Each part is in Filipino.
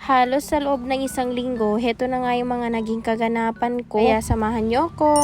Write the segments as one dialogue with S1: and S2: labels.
S1: Halos sa loob ng isang linggo, heto na nga yung mga naging kaganapan ko. Kaya samahan nyo ko.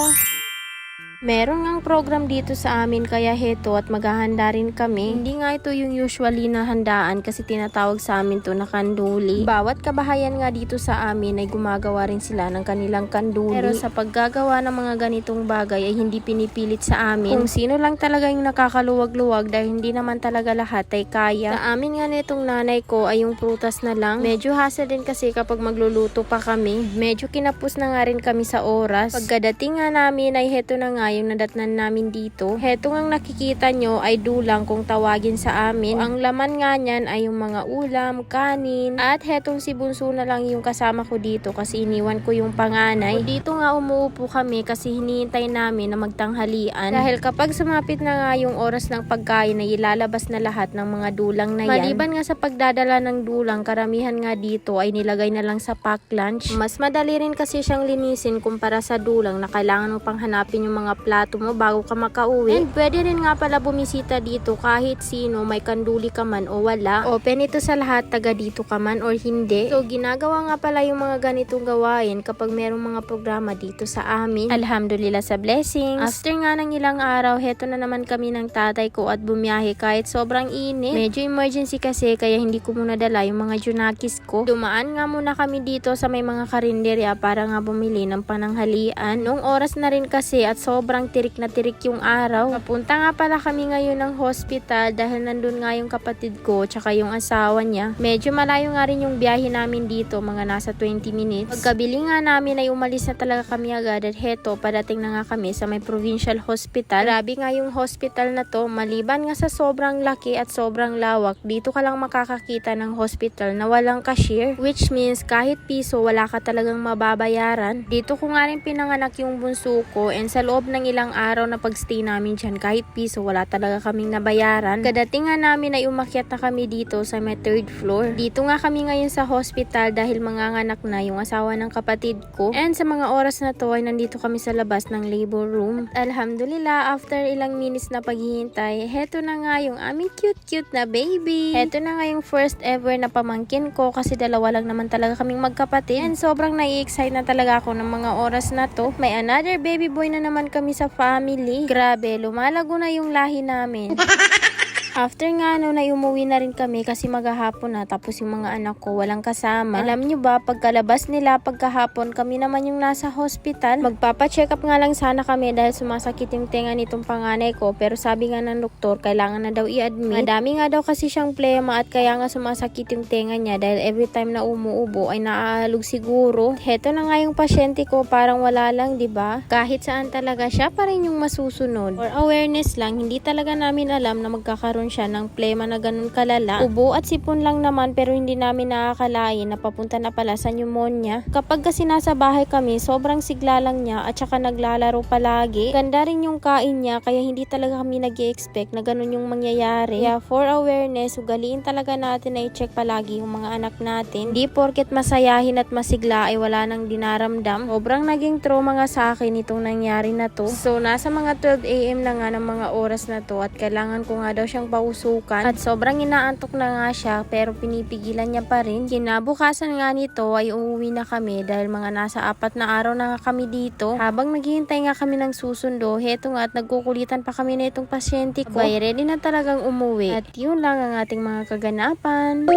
S1: Meron ngang program dito sa amin kaya heto at maghahanda rin kami. Hindi nga ito yung usually na handaan kasi tinatawag sa amin to na kanduli. Bawat kabahayan nga dito sa amin ay gumagawa rin sila ng kanilang kanduli. Pero sa paggagawa ng mga ganitong bagay ay hindi pinipilit sa amin. Kung sino lang talaga yung nakakaluwag-luwag dahil hindi naman talaga lahat ay kaya. Sa amin nga nitong nanay ko ay yung prutas na lang. Medyo hassle din kasi kapag magluluto pa kami. Medyo kinapos na nga rin kami sa oras. Pagkadating nga namin ay heto na nga yung nadatnan namin dito. Heto ngang nakikita nyo ay dulang kung tawagin sa amin. Ang laman nga nyan ay yung mga ulam, kanin, at hetong si Bunso na lang yung kasama ko dito kasi iniwan ko yung panganay. Dito nga umuupo kami kasi hinihintay namin na magtanghalian. Dahil kapag sumapit na nga yung oras ng pagkain ay ilalabas na lahat ng mga dulang na yan. Maliban nga sa pagdadala ng dulang, karamihan nga dito ay nilagay na lang sa pack lunch. Mas madali rin kasi siyang linisin kumpara sa dulang na kailangan mo pang hanapin yung mga plato mo bago ka makauwi. And pwede rin nga pala bumisita dito kahit sino, may kanduli ka man o wala. Open ito sa lahat, taga dito ka man or hindi. So ginagawa nga pala yung mga ganitong gawain kapag merong mga programa dito sa amin. Alhamdulillah sa blessings. After nga ng ilang araw, heto na naman kami ng tatay ko at bumiyahe kahit sobrang init. Medyo emergency kasi kaya hindi ko muna dala yung mga junakis ko. Dumaan nga muna kami dito sa may mga karinderya para nga bumili ng pananghalian. Nung oras na rin kasi at sobrang tirik na tirik yung araw. Papunta nga pala kami ngayon ng hospital dahil nandun nga yung kapatid ko tsaka yung asawa niya. Medyo malayo nga rin yung biyahe namin dito, mga nasa 20 minutes. Pagkabili nga namin ay umalis na talaga kami agad at heto, padating na nga kami sa may provincial hospital. Grabe nga yung hospital na to, maliban nga sa sobrang laki at sobrang lawak, dito ka lang makakakita ng hospital na walang cashier. Which means kahit piso wala ka talagang mababayaran. Dito ko nga rin pinanganak yung bunso ko and sa loob ng ilang araw na pagstay namin dyan, kahit piso wala talaga kaming nabayaran. Kadating nga namin ay umakyat na kami dito sa may 3rd floor. Dito nga kami ngayon sa hospital dahil manganganak na yung asawa ng kapatid ko. And sa mga oras na to ay nandito kami sa labas ng labor room. Alhamdulillah, after ilang minutes na paghihintay, heto na nga yung aming cute na baby. Heto na nga yung first ever na pamangkin ko kasi dalawa lang naman talaga kaming magkapatid. And sobrang nai-excite na talaga ako ng mga oras na to. May another baby boy na naman kami sa family. Grabe, lumalago na yung lahi namin. After nga na umuwi na rin kami kasi maghahapon na tapos yung mga anak ko walang kasama. Alam nyo ba, pagkalabas nila pagkahapon kami naman yung nasa hospital. Magpapacheck up nga lang sana kami dahil sumasakit yung tenga nitong panganay ko pero sabi nga ng doktor kailangan na daw i-admit. Madami nga daw kasi siyang plema at kaya nga sumasakit yung tenga niya dahil every time na umuubo ay naaalog siguro. Heto na nga yung pasyente ko, parang wala lang, 'di ba? Kahit saan talaga siya pa rin yung masusunod. For awareness lang, hindi talaga namin alam na magkakaroon siya ng plema na ganun kalala. Ubo at sipon lang naman pero hindi namin nakakalain na papunta na pala sa pneumonia. Kapag kasi nasa bahay kami, sobrang sigla lang niya at saka naglalaro palagi. Ganda rin yung kain niya kaya hindi talaga kami nag-i-expect na ganun yung mangyayari. Kaya for awareness, ugaliin talaga natin na i-check palagi yung mga anak natin. Di porket masayahin at masigla ay wala nang dinaramdam. Sobrang naging trauma nga sa akin itong nangyari na to. So nasa mga 12 AM na nga ng mga oras na to at kailangan ko nga daw siyang pausukan at sobrang inaantok na nga siya pero pinipigilan niya pa rin. Kinabukasan nga nito ay uuwi na kami dahil mga nasa 4 na araw na nga kami dito. Habang naghihintay nga kami ng susundo, heto nga at nagkukulitan pa kami na itong pasyente ko. Abay, ready na talagang umuwi. At yun lang ang ating mga kaganapan.